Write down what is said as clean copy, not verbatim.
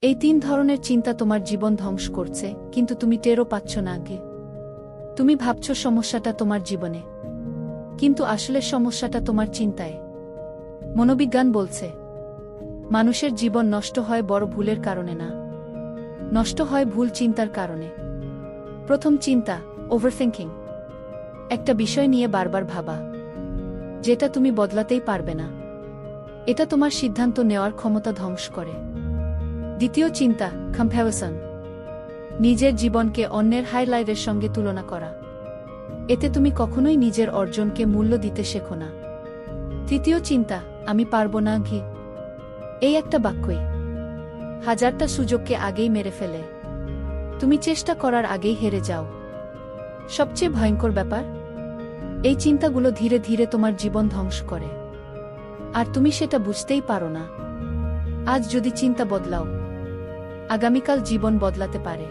এই 3 ধরনের চিন্তা তোমার জীবন ধ্বংস করছে, কিন্তু তুমি টেরও পাচ্ছ না আগে। তুমি ভাবছ সমস্যাটা তোমার জীবনে, কিন্তু আসলে সমস্যাটা তোমার চিন্তায়। মনোবিজ্ঞান বলছে, মানুষের জীবন নষ্ট হয় বড় ভুলের কারণে না, নষ্ট হয় ভুল চিন্তার কারণে। প্রথম চিন্তা, ওভারথিংকিং। একটা বিষয় নিয়ে বারবার ভাবা, যেটা তুমি বদলাতেই পারবে না। এটা তোমার সিদ্ধান্ত নেওয়ার ক্ষমতা ধ্বংস করে। দ্বিতীয় চিন্তা, কম্প্যারিসন। নিজের জীবনকে অন্যের হাইলাইটের সঙ্গে তুলনা করা। এতে তুমি কখনোই নিজের অর্জনকে মূল্য দিতে শেখো না। তৃতীয় চিন্তা, আমি পারবো না। এই একটা বাক্যই হাজারটা সুযোগকে আগেই মেরে ফেলে। তুমি চেষ্টা করার আগেই হেরে যাও। সবচেয়ে ভয়ঙ্কর ব্যাপার, এই চিন্তাগুলো ধীরে ধীরে তোমার জীবন ধ্বংস করে, আর তুমি সেটা বুঝতেই পারো না। আজ যদি চিন্তা বদলাও, আগামীকাল জীবন বদলাতে পারে।